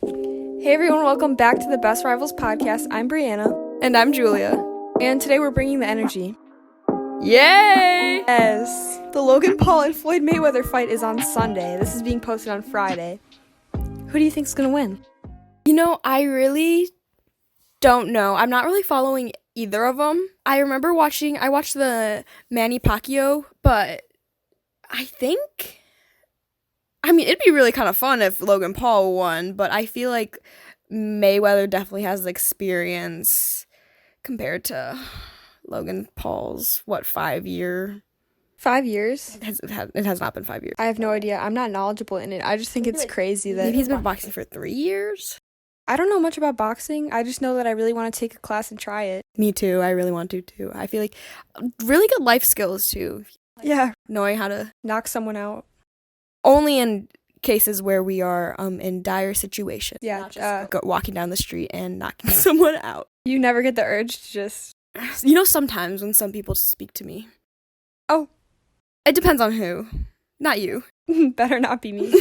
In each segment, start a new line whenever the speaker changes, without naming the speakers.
Hey everyone, welcome back to the Best Rivals podcast. I'm Brianna.
And I'm Julia.
And today we're bringing the energy.
Yay!
Yes! The Logan Paul and Floyd Mayweather fight is on Sunday. This is being posted on Friday. Who do you think's gonna win?
I really don't know. I'm not really following either of them. I watched the Manny Pacquiao, but it'd be really kind of fun if Logan Paul won, but I feel like Mayweather definitely has the experience compared to Logan Paul's, 5 year?
5 years?
It has not been 5 years.
I have no idea. I'm not knowledgeable in it. I just think it's crazy that
Maybe he's been boxing for 3 years?
I don't know much about boxing. I just know that I really want to take a class and try it.
Me too. I really want to too. I feel like really good life skills too.
Yeah.
Knowing how to
Knock someone out.
only in cases where we are in dire situations.
Yeah.
Not just walking down the street and knocking someone out.
You never get the urge to just...
Sometimes when some people speak to me.
Oh.
It depends on who. Not you.
Better not be me.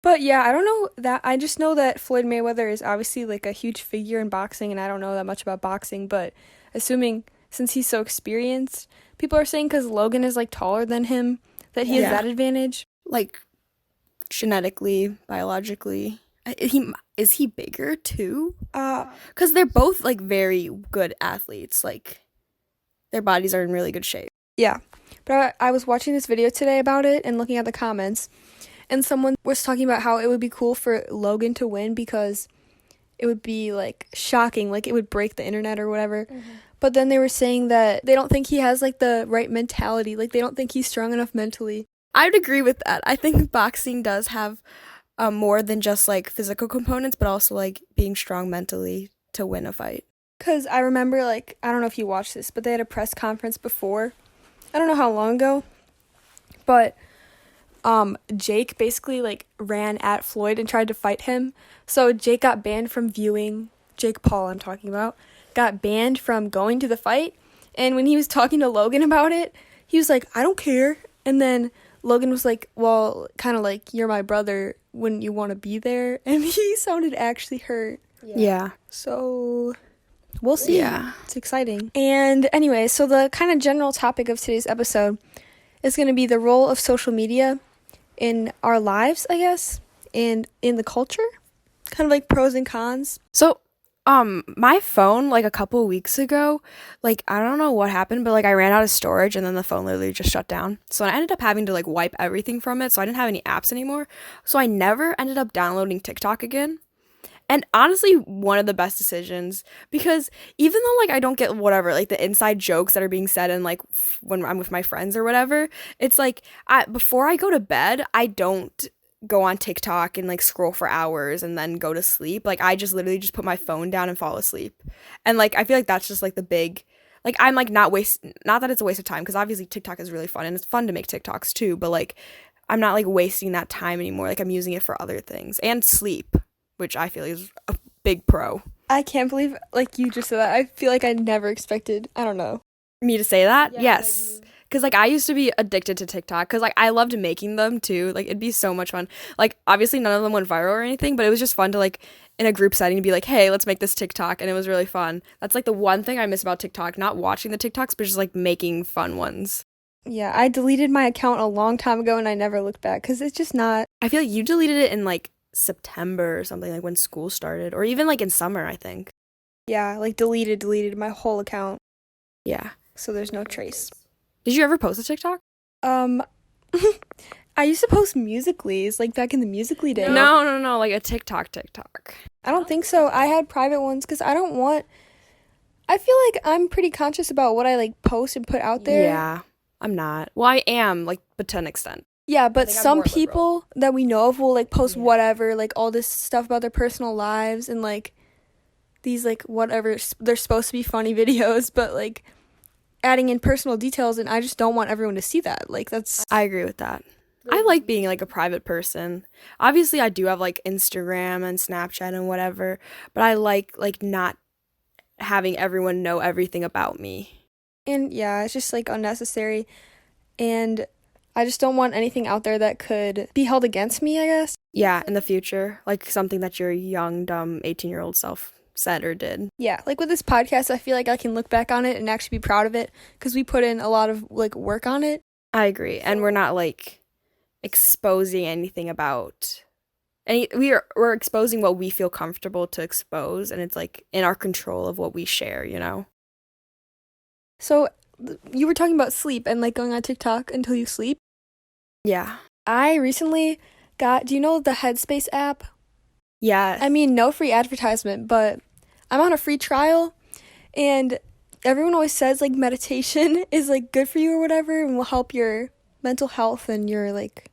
But yeah, I don't know that. I just know that Floyd Mayweather is obviously like a huge figure in boxing, and I don't know that much about boxing, but assuming since he's so experienced, people are saying because Logan is like taller than him that he has that advantage.
Like genetically, biologically. Is he bigger too? Because they're both like very good athletes. Like their bodies are in really good shape.
Yeah. But I was watching this video today about it and looking at the comments, and someone was talking about how it would be cool for Logan to win because it would be like shocking, like it would break the internet or whatever. Mm-hmm. But then they were saying that they don't think he has like the right mentality, like they don't think he's strong enough mentally.
I would agree with that. I think boxing does have more than just like physical components, but also like being strong mentally to win a fight.
Because I remember, like, I don't know if you watched this, but they had a press conference before. I don't know how long ago, but Jake basically like ran at Floyd and tried to fight him. So Jake got banned from viewing, Jake Paul I'm talking about, got banned from going to the fight. And when he was talking to Logan about it, he was like, I don't care. And then Logan was like, well, kind of like, you're my brother, wouldn't you want to be there? And he sounded actually hurt.
Yeah.
So we'll see.
Yeah.
It's exciting. And anyway, so the kind of general topic of today's episode is going to be the role of social media in our lives, I guess, and in the culture. Kind of like pros and cons.
So, my phone, like a couple of weeks ago, like I don't know what happened, but like I ran out of storage and then the phone literally just shut down. So I ended up having to like wipe everything from it. So I didn't have any apps anymore. So I never ended up downloading TikTok again. And honestly, one of the best decisions, because even though like I don't get whatever, like the inside jokes that are being said and like when I'm with my friends or whatever, it's like before I go to bed, I don't go on TikTok and like scroll for hours and then go to sleep. Like I just literally just put my phone down and fall asleep. And like I feel like that's just like the big, like I'm like not that it's a waste of time, because obviously TikTok is really fun and it's fun to make TikToks too, but like I'm not like wasting that time anymore. Like I'm using it for other things and sleep, which I feel is a big pro.
I can't believe like you just said that. I feel like I never expected, I don't know.
Me to say that? Yeah, yes. Because, like, I used to be addicted to TikTok because, like, I loved making them, too. Like, it'd be so much fun. Like, obviously, none of them went viral or anything, but it was just fun to, like, in a group setting, to be like, hey, let's make this TikTok, and it was really fun. That's, like, the one thing I miss about TikTok. Not watching the TikToks, but just, like, making fun ones.
Yeah, I deleted my account a long time ago, and I never looked back because it's just not...
I feel like you deleted it in, like, September or something, like, when school started. Or even, like, in summer, I think.
Yeah, like, deleted my whole account.
Yeah.
So there's no trace.
Did you ever post a TikTok?
I used to post Musical.lys, like back in the Musical.ly days.
No, like a TikTok.
I don't think so. I had private ones because I feel like I'm pretty conscious about what I like post and put out there.
Yeah, I'm not. Well, I am, like, but to an extent.
Yeah, but some people that we know of will like post whatever, like all this stuff about their personal lives and like these like whatever, they're supposed to be funny videos, but like adding in personal details, and I just don't want everyone to see that. Like that's...
I agree with that. I like being like a private person. Obviously, I do have like Instagram and Snapchat and whatever, but I like not having everyone know everything about me.
And yeah, it's just like unnecessary, and I just don't want anything out there that could be held against me, I guess.
Yeah, in the future, like something that your young, dumb 18-year-old self said or did.
Yeah, like with this podcast, I feel like I can look back on it and actually be proud of it because we put in a lot of like work on it.
I agree. And we're not like exposing anything about any we're exposing what we feel comfortable to expose, and it's like in our control of what we share, you know?
So you were talking about sleep and like going on TikTok until you sleep.
Yeah.
I recently do you know the Headspace app?
Yeah.
I mean, no free advertisement, but I'm on a free trial and everyone always says like meditation is like good for you or whatever and will help your mental health and your like,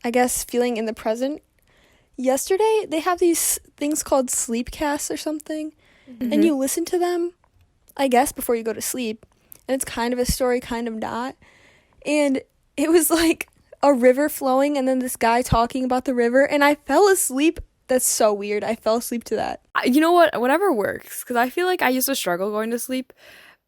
I guess, feeling in the present. Yesterday, they have these things called sleep casts or something, and you listen to them, I guess, before you go to sleep. And it's kind of a story, kind of not. And it was like a river flowing and then this guy talking about the river, and I fell asleep. That's so weird. I fell asleep to that.
You know what? Whatever works. Because I feel like I used to struggle going to sleep,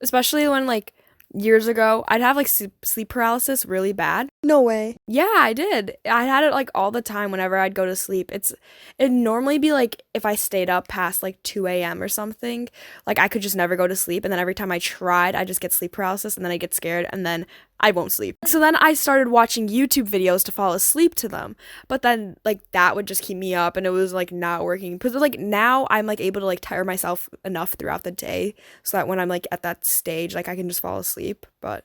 especially when, like, years ago, I'd have, like, sleep paralysis really bad.
No way.
Yeah, I did. I had it, like, all the time whenever I'd go to sleep. It'd normally be, like, if I stayed up past, like, 2 a.m. or something, like, I could just never go to sleep. And then every time I tried, I just get sleep paralysis, and then I get scared, and then I won't sleep. So then I started watching YouTube videos to fall asleep to them. But then, like, that would just keep me up, and it was, like, not working. Because, like, now I'm, like, able to, like, tire myself enough throughout the day so that when I'm, like, at that stage, like, I can just fall asleep.
But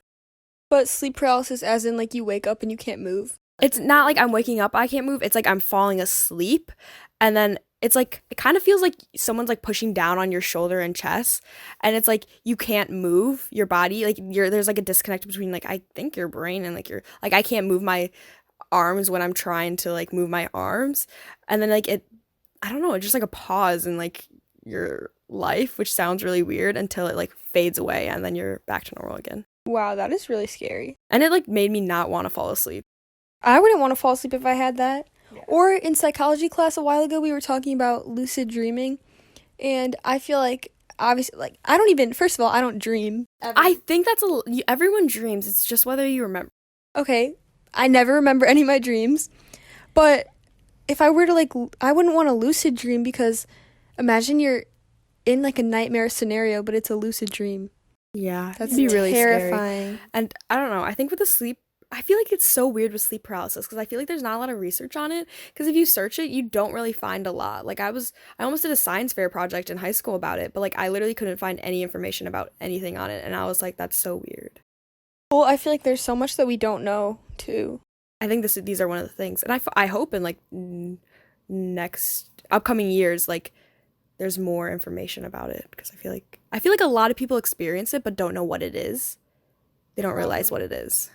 sleep paralysis as in like you wake up and you can't move.
It's not like I'm waking up, I can't move. It's like I'm falling asleep. And then it's like, it kind of feels like someone's like pushing down on your shoulder and chest. And it's like you can't move your body. Like there's like a disconnect between like, I think your brain and like like I can't move my arms when I'm trying to like move my arms. And then like I don't know, it's just like a pause in like your life, which sounds really weird until it like fades away and then you're back to normal again.
Wow, that is really scary.
And it like made me not want to fall asleep.
I wouldn't want to fall asleep if I had that.
Yeah.
Or in psychology class a while ago, we were talking about lucid dreaming. And I feel like, obviously, like, first of all, I don't dream. Ever.
I think everyone dreams. It's just whether you remember.
Okay, I never remember any of my dreams. But if I were to, like, I wouldn't want a lucid dream because imagine you're in, like, a nightmare scenario, but it's a lucid dream.
Yeah,
That's
be really
terrifying.
Scary. And I don't know. I think with the sleep, I feel like it's so weird with sleep paralysis because I feel like there's not a lot of research on it. Because if you search it, you don't really find a lot. Like I almost did a science fair project in high school about it, but like I literally couldn't find any information about anything on it, and I was like, that's so weird.
Well, I feel like there's so much that we don't know too.
I think these are one of the things, and I hope in like next upcoming years, like there's more information about it because I feel like a lot of people experience it but don't know what it is. They don't realize what it is.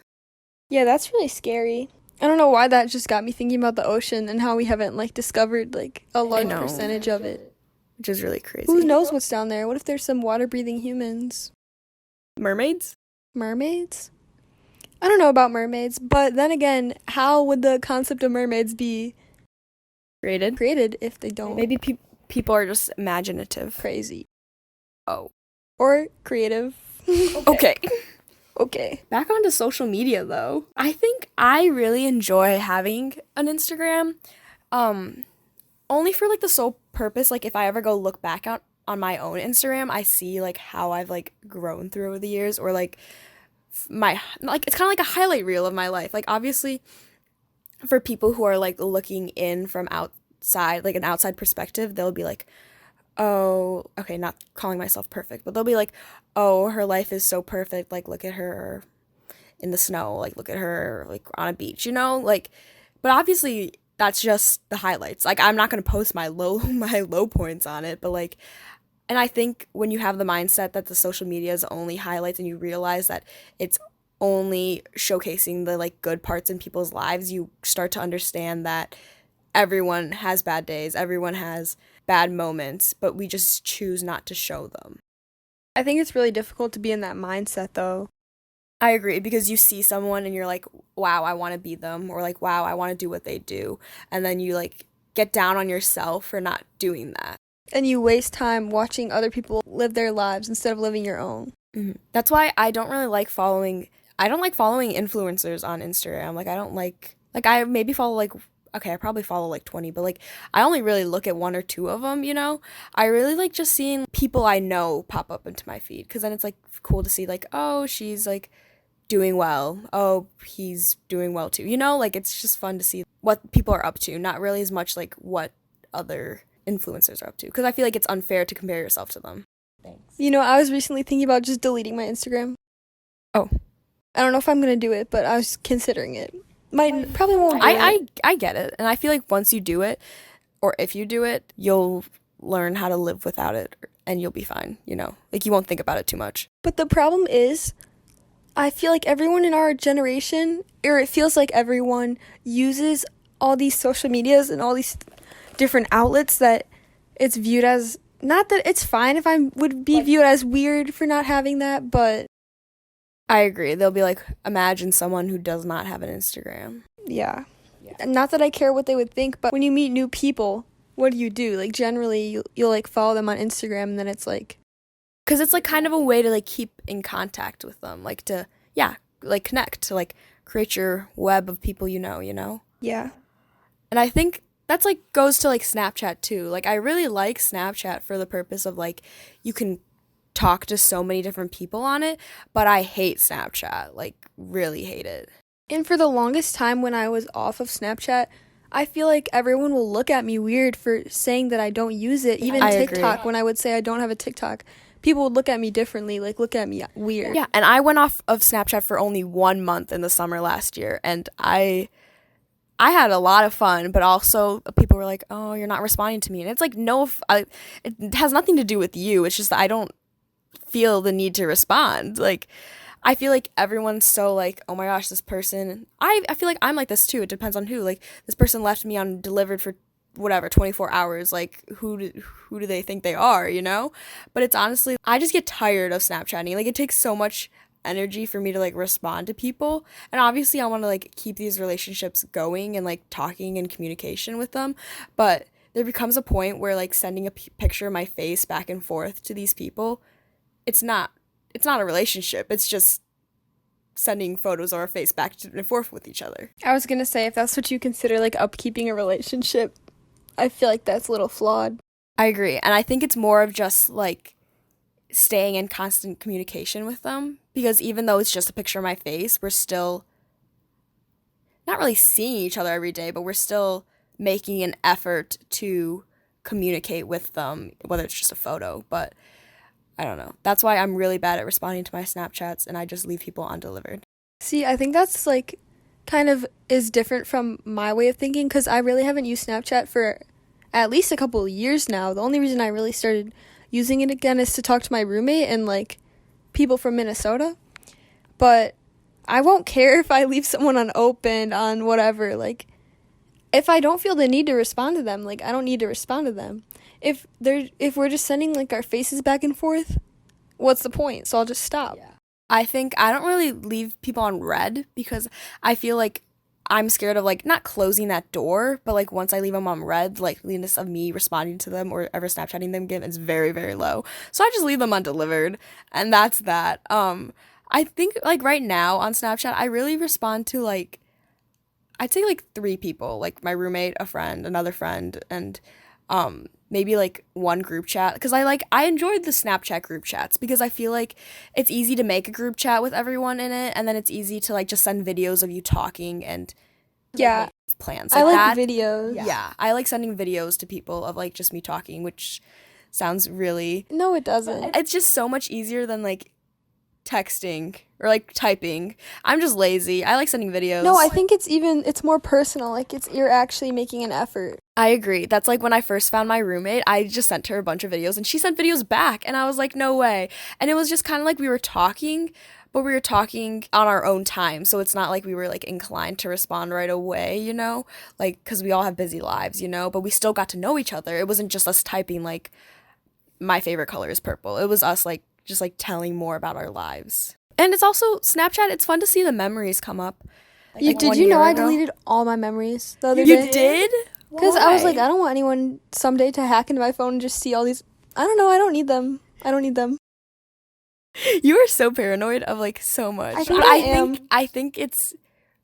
Yeah, that's really scary. I don't know why that just got me thinking about the ocean and how we haven't like discovered like a large percentage of it.
Which is really crazy.
Who knows what's down there? What if there's some water-breathing humans?
Mermaids?
Mermaids? I don't know about mermaids, but then again, how would the concept of mermaids be created if they don't?
Maybe people are just imaginative.
Crazy.
Oh.
Or creative.
Okay.
Okay.
Back onto social media though. I think I really enjoy having an Instagram. Only for like the sole purpose, like if I ever go look back on my own Instagram, I see like how I've like grown through the years, or like it's kind of like a highlight reel of my life. Like obviously for people who are like looking in from outside, like an outside perspective, they'll be like, oh, okay, not calling myself perfect, but they'll be like, oh, her life is so perfect, like look at her in the snow, like look at her like on a beach, you know, like, but obviously that's just the highlights. Like I'm not going to post my low points on it, but like, and I think when you have the mindset that the social media is only highlights and you realize that it's only showcasing the like good parts in people's lives, you start to understand that everyone has bad days, everyone has bad moments, but we just choose not to show them.
I think it's really difficult to be in that mindset though.
I agree, because you see someone and you're like, wow, I want to be them, or like, wow, I want to do what they do, and then you like get down on yourself for not doing that.
And you waste time watching other people live their lives instead of living your own.
Mm-hmm. That's why I don't like following influencers on Instagram. Like I don't like I maybe follow like okay, I probably follow like 20, but like I only really look at one or two of them, you know? I really like just seeing people I know pop up into my feed, because then it's like cool to see like, oh, she's like doing well. Oh, he's doing well too. You know, like it's just fun to see what people are up to, not really as much like what other influencers are up to, because I feel like it's unfair to compare yourself to them. Thanks.
You know, I was recently thinking about just deleting my Instagram.
Oh.
I don't know if I'm going to do it, but I was considering it. Probably won't do it.
I get it. And I feel like once you do it, or if you do it, you'll learn how to live without it and you'll be fine, you know? Like you won't think about it too much.
But the problem is, I feel like everyone in our generation, or it feels like everyone uses all these social medias and all these different outlets that it's viewed as, not that it's fine if I would be viewed as weird for not having that, but
I agree. They'll be like, imagine someone who does not have an Instagram.
Yeah. Not that I care what they would think, but when you meet new people, what do? Like, generally, you'll like, follow them on Instagram, and then it's like...
Because it's, like, kind of a way to, like, keep in contact with them. Like, to, yeah, like, connect. To, like, create your web of people you know?
Yeah.
And I think that's, like, goes to, like, Snapchat, too. Like, I really like Snapchat for the purpose of, like, you can talk to so many different people on it, but I hate Snapchat, like really hate it.
And for the longest time when I was off of Snapchat, I feel like everyone will look at me weird for saying that I don't use it. Even TikTok, agree. When I would say I don't have a TikTok, people would look at me differently, like look at me weird.
Yeah, and I went off of Snapchat for only 1 month in the summer last year, and I had a lot of fun, but also people were like, oh, you're not responding to me. And it's like, no, it has nothing to do with you. It's just that I don't feel the need to respond. Like, I feel like everyone's so like, oh my gosh, this person, I feel like I'm like this too. It depends on who. Like, this person left me undelivered for whatever 24 hours. Like, who do they think they are, you know? But it's honestly, I just get tired of Snapchatting. Like, it takes so much energy for me to like respond to people, and obviously I want to like keep these relationships going and like talking and communication with them, but there becomes a point where like sending a picture of my face back and forth to these people, it's not a relationship. It's just sending photos of our face back and forth with each other.
I was gonna say, if that's what you consider like upkeeping a relationship, I feel like that's a little flawed.
I agree, and I think it's more of just like staying in constant communication with them, because even though it's just a picture of my face, we're still not really seeing each other every day, but we're still making an effort to communicate with them, whether it's just a photo. But I don't know. That's why I'm really bad at responding to my Snapchats, and I just leave people undelivered.
See, I think that's like kind of is different from my way of thinking, because I really haven't used Snapchat for at least a couple of years now. The only reason I really started using it again is to talk to my roommate and like people from Minnesota. But I won't care if I leave someone unopened on whatever. Like, if I don't feel the need to respond to them, like I don't need to respond to them. If we're just sending like our faces back and forth, what's the point? So I'll just stop.
Yeah. I think I don't really leave people on red, because I feel like I'm scared of like not closing that door, but like once I leave them on red, like the chance of me responding to them or ever Snapchatting them again is very, very low. So I just leave them undelivered, and that's that. I think like right now on Snapchat, I really respond to like, I'd say like 3 people, like my roommate, a friend, another friend, and maybe like one group chat, because I enjoyed the Snapchat group chats, because I feel like it's easy to make a group chat with everyone in it, and then it's easy to like just send videos of you talking and
yeah,
plans.
Like I like that. Videos.
Yeah, I like sending videos to people of like just me talking, which sounds really...
No, it doesn't.
It's just so much easier than like texting or like typing. I'm just lazy. I like sending videos.
No, I think it's more personal. Like you're actually making an effort.
I agree. That's like when I first found my roommate, I just sent her a bunch of videos and she sent videos back, and I was like, no way. And it was just kind of like we were talking, but we were talking on our own time. So it's not like we were like inclined to respond right away, you know, like, cause we all have busy lives, you know, but we still got to know each other. It wasn't just us typing like my favorite color is purple. It was us like just like telling more about our lives. And it's also Snapchat. It's fun to see the memories come up.
Like did you know I deleted all my memories the other day?
You did?
Because I was like, I don't want anyone someday to hack into my phone and just see all these. I don't know. I don't need them.
You are so paranoid of like so much.
I think I am.
I think it's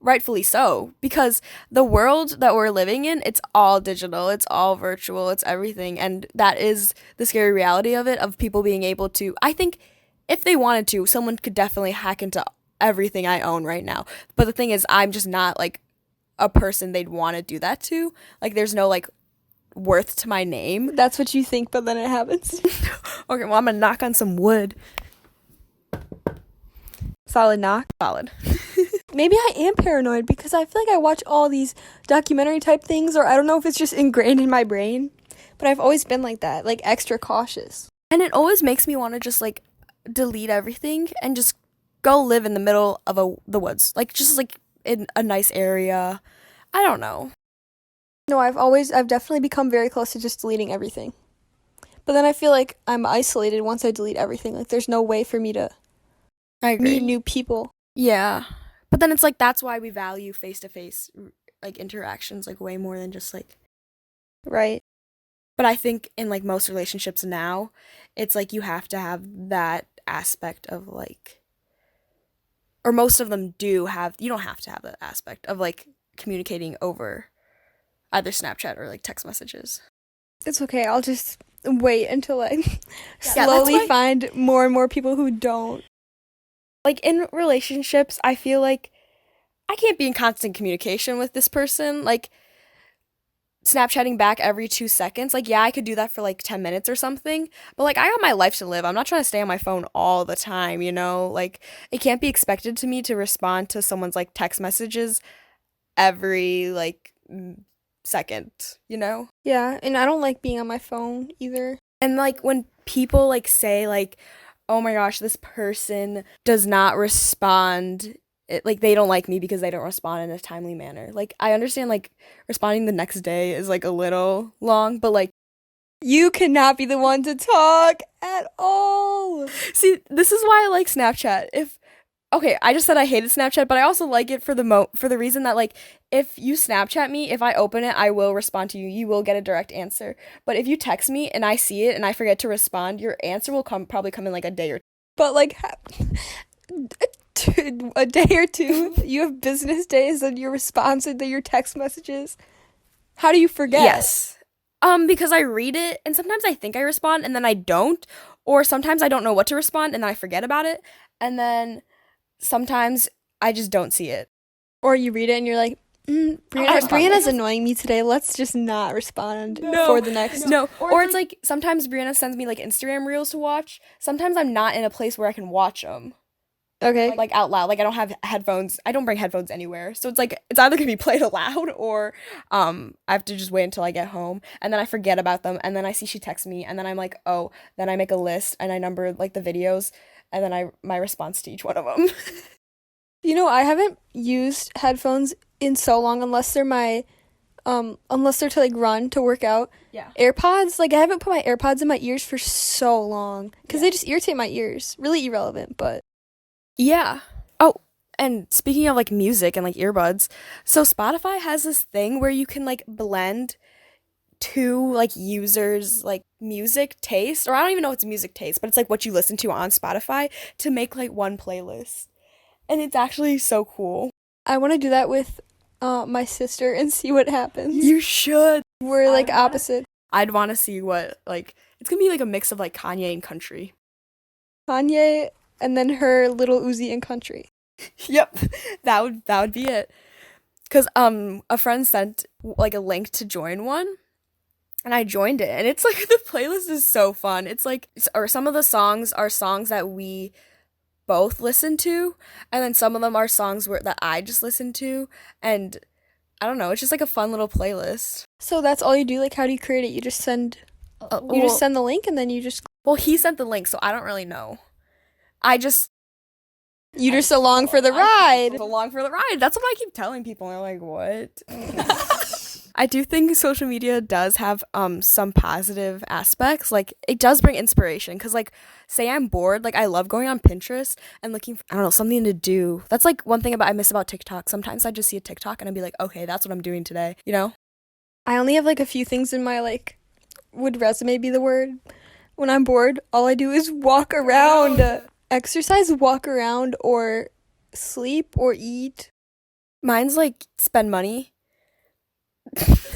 rightfully so, because the world that we're living in, it's all digital, it's all virtual, it's everything, and that is the scary reality of it, of people being able to, I think if they wanted to, someone could definitely hack into everything I own right now. But the thing is, I'm just not like a person they'd want to do that to. Like, there's no like worth to my name.
That's what you think, but then it happens.
Okay, well, I'm gonna knock on some wood.
Solid knock.
Solid.
Maybe I am paranoid because I feel like I watch all these documentary type things, or I don't know if it's just ingrained in my brain, but I've always been like that, like extra cautious.
And it always makes me want to just like delete everything and just go live in the middle of the woods, like just like in a nice area. I don't know.
No, I've definitely become very close to just deleting everything. But then I feel like I'm isolated once I delete everything. Like there's no way for me to
I agree.
meet new people.
Yeah. But then it's like, that's why we value face-to-face like interactions like way more than just like.
Right.
But I think in like most relationships now, it's like you have to have that aspect of like, or most of them do have, you don't have to have that aspect of like communicating over either Snapchat or like text messages.
It's okay. I'll just wait until I slowly find more and more people who don't.
Like in relationships, I feel like I can't be in constant communication with this person. Like Snapchatting back every 2 seconds. Like, yeah, I could do that for like 10 minutes or something. But like, I got my life to live. I'm not trying to stay on my phone all the time, you know? Like, it can't be expected to me to respond to someone's like text messages every like second, you know?
Yeah, and I don't like being on my phone either.
And like when people like say like, oh my gosh, this person does not respond, like they don't like me because they don't respond in a timely manner. Like I understand like responding the next day is like a little long, but like
you cannot be the one to talk at all.
See, this is why I like Snapchat. Okay, I just said I hated Snapchat, but I also like it for the reason that like if you Snapchat me, if I open it, I will respond to you. You will get a direct answer. But if you text me and I see it and I forget to respond, your answer will probably come in like a day or two.
But like a day or two, you have business days and your response to your text messages. How do you forget?
Yes. Because I read it and sometimes I think I respond and then I don't, or sometimes I don't know what to respond and then I forget about it, and then sometimes I just don't see it.
Or you read it and you're like, Brianna's annoying me today. Let's just not respond for the next.
No. Or it's like sometimes Brianna sends me like Instagram reels to watch. Sometimes I'm not in a place where I can watch them.
Okay.
Like out loud. Like I don't have headphones. I don't bring headphones anywhere. So it's like it's either gonna be played aloud or I have to just wait until I get home and then I forget about them and then I see she texts me and then I'm like, oh, then I make a list and I number like the videos and then my response to each one of them.
You know, I haven't used headphones in so long unless they're to like run to work out.
Yeah.
AirPods, like I haven't put my AirPods in my ears for so long because they just irritate my ears. Really irrelevant, but
yeah. Oh, and speaking of like music and like earbuds, so Spotify has this thing where you can like blend two like users like music taste, or I don't even know if it's music taste, but it's like what you listen to on Spotify to make like one playlist. And it's actually so cool.
I want to do that with my sister and see what happens.
You should.
We're like opposite.
I'd want to see what like it's gonna be like a mix of like Kanye and country.
Kanye and then her Little Uzi and country.
Yep, that would be it. Cause a friend sent like a link to join one, and I joined it, and it's like the playlist is so fun. It's like, or some of the songs are songs that we both listen to, and then some of them are songs that I just listen to, and I don't know, it's just like a fun little playlist.
So that's all you do? Like how do you create it? You just send just send the link and then you just
Well, he sent the link, so I don't really know.
You just along for the ride.
Along for the ride. That's what I keep telling people. They're like, what? I do think social media does have some positive aspects. Like, it does bring inspiration. Because, like, say I'm bored. Like, I love going on Pinterest and looking for, I don't know, something to do. That's, like, one thing I miss about TikTok. Sometimes I just see a TikTok and I'd be like, okay, that's what I'm doing today. You know?
I only have, like, a few things in my, like, would resume be the word? When I'm bored, all I do is walk around. Exercise, walk around, or sleep, or eat.
Mine's like spend money.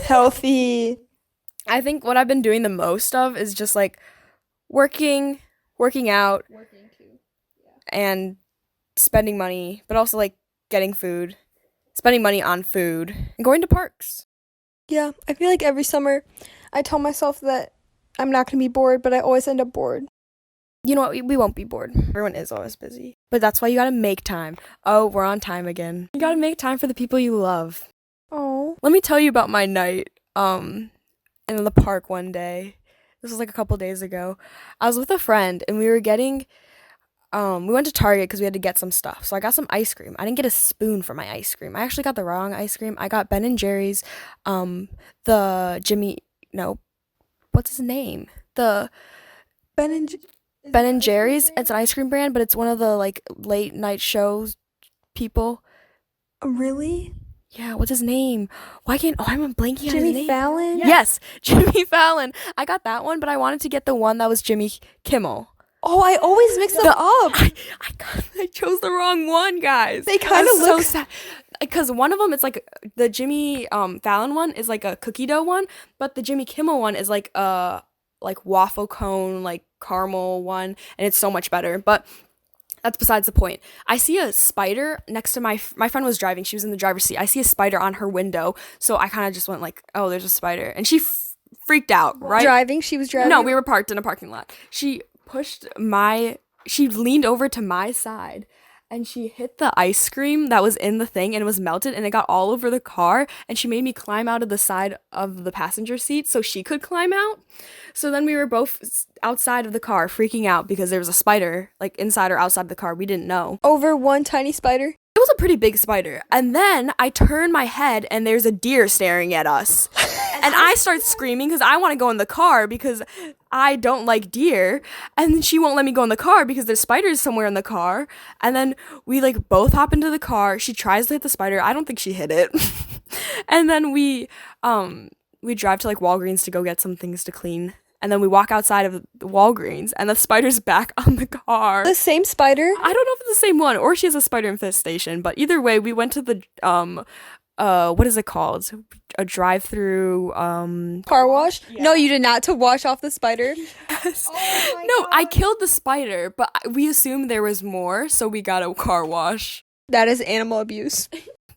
Healthy.
I think what I've been doing the most of is just like working out, and spending money, but also like getting food, spending money on food, and going to parks.
Yeah, I feel like every summer I tell myself that I'm not going to be bored, but I always end up bored.
You know what? We won't be bored. Everyone is always busy. But that's why you gotta make time. Oh, we're on time again. You gotta make time for the people you love.
Oh.
Let me tell you about my night in the park one day. This was like a couple days ago. I was with a friend and we were getting we went to Target because we had to get some stuff. So I got some ice cream. I didn't get a spoon for my ice cream. I actually got the wrong ice cream. I got Ben and Jerry's, the Jimmy, no, what's his name? The Ben and Jerry's. It's an ice cream brand, but it's one of the like late night shows people.
Really?
Yeah, what's his name? I'm blanking on his
Jimmy
name.
Fallon?
Yes, Jimmy Fallon. I got that one, but I wanted to get the one that was Jimmy Kimmel.
Oh, I always mix them up.
I chose the wrong one, guys.
They kind of
so
look
sad. Because one of them, it's like the Jimmy Fallon one is like a cookie dough one, but the Jimmy Kimmel one is like a like waffle cone, like caramel one, and it's so much better. But that's besides the point. I see a spider next to my friend was driving. She was in the driver's seat. I see a spider on her window, so I kind of just went like, "Oh, there's a spider," and she freaked out. Right?
Driving? She was driving?
No, we were parked in a parking lot. She leaned over to my side and she hit the ice cream that was in the thing and it was melted and it got all over the car, and she made me climb out of the side of the passenger seat so she could climb out. So then we were both outside of the car freaking out because there was a spider like inside or outside the car. We didn't know.
Over one tiny spider?
It was a pretty big spider. And then I turn my head and there's a deer staring at us. And I start screaming because I want to go in the car because I don't like deer. And then she won't let me go in the car because there's spiders somewhere in the car. And then we like both hop into the car. She tries to hit the spider. I don't think she hit it. And then we drive to like Walgreens to go get some things to clean. And then we walk outside of the Walgreens and the spider's back on the car.
The same spider?
I don't know if it's the same one or she has a spider infestation, but either way, we went to the what is it called? A drive-through
car wash? Yeah. No, you did not, to wash off the spider.
Yes. Oh no, God. I killed the spider, but we assumed there was more, so we got a car wash.
That is animal abuse.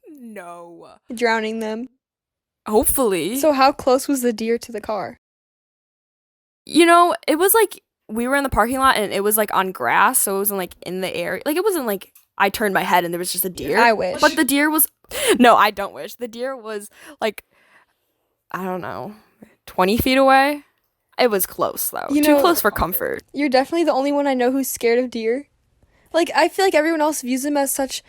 No.
Drowning them.
Hopefully.
So how close was the deer to the car?
You know, it was like we were in the parking lot and it was like on grass, so it wasn't like in the air. Like it wasn't like I turned my head and there was just a deer.
I wish.
But the deer was no, I don't wish. The deer was like, I don't know, 20 feet away. It was close though. Too close for comfort.
You're definitely the only one I know who's scared of deer. Like I feel like everyone else views them as such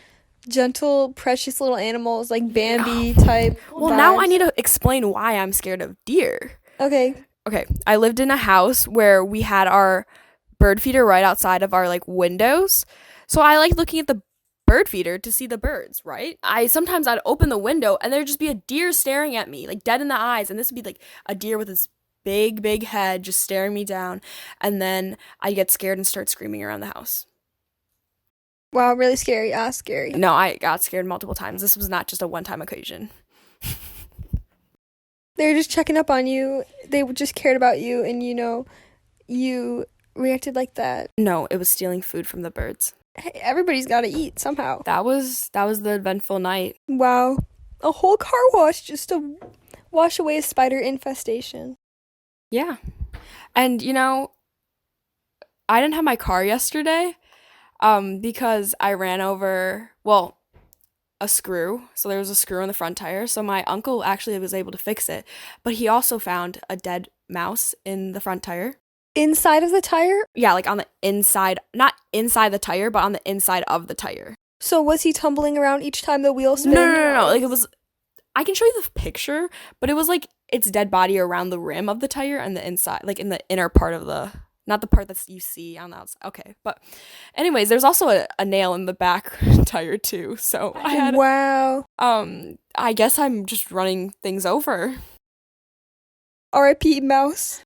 gentle, precious little animals, like Bambi type.
Well, now I need to explain why I'm scared of deer. Okay, I lived in a house where we had our bird feeder right outside of our like windows. So I like looking at the bird feeder to see the birds, right? Sometimes I'd open the window and there'd just be a deer staring at me, like dead in the eyes, and this would be like a deer with this big head just staring me down, and then I'd get scared and start screaming around the house.
Wow, really scary. Scary.
No, I got scared multiple times. This was not just a one-time occasion.
They were just checking up on you. They just cared about you, and you reacted like that.
No, it was stealing food from the birds.
Hey, everybody's got to eat somehow.
That was the eventful night.
Wow. A whole car wash just to wash away a spider infestation.
Yeah. And I didn't have my car yesterday because I ran over, a screw. So there was a screw in the front tire. So my uncle actually was able to fix it. But he also found a dead mouse in the front tire.
Inside of the tire?
Yeah, like on the inside, not inside the tire, but on the inside of the tire.
So was he tumbling around each time the wheel spun?
No. Like it was, I can show you the picture, but it was like its dead body around the rim of the tire and the inside, like in the inner part of the, not the part that you see on the outside. Okay, but anyways, there's also a nail in the back tire too. So I had,
wow.
I guess I'm just running things over.
R.I.P. mouse.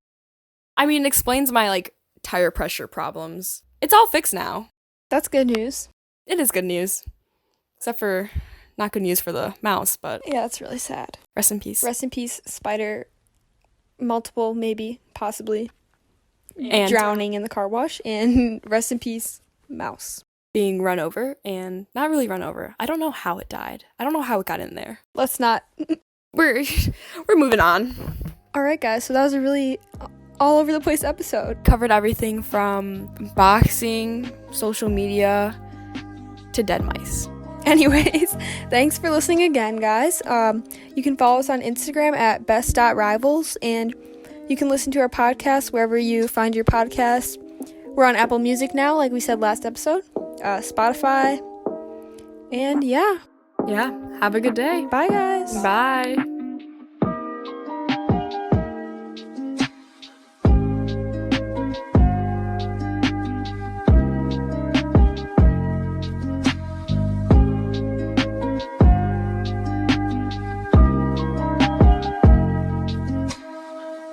I mean, it explains my like tire pressure problems. It's all fixed now.
That's good news.
It is good news. Except for not good news for the mouse, but
Yeah, that's really sad.
rest in peace.
Rest in peace, spider. Multiple, maybe, possibly,
And
drowning in the car wash. And rest in peace, mouse.
being run over, and not really run over. I don't know how it died. I don't know how it got in there.
Let's not.
We're moving on.
All right, guys. So that was a really all over the place episode.
Covered everything from boxing, social media, to dead mice.
Anyways, thanks for listening again, guys. You can follow us on Instagram at best.rivals, and you can listen to our podcast wherever you find your podcasts. We're on Apple Music now, like we said last episode, Spotify, and yeah.
Yeah, have a good day.
Bye, guys.
Bye.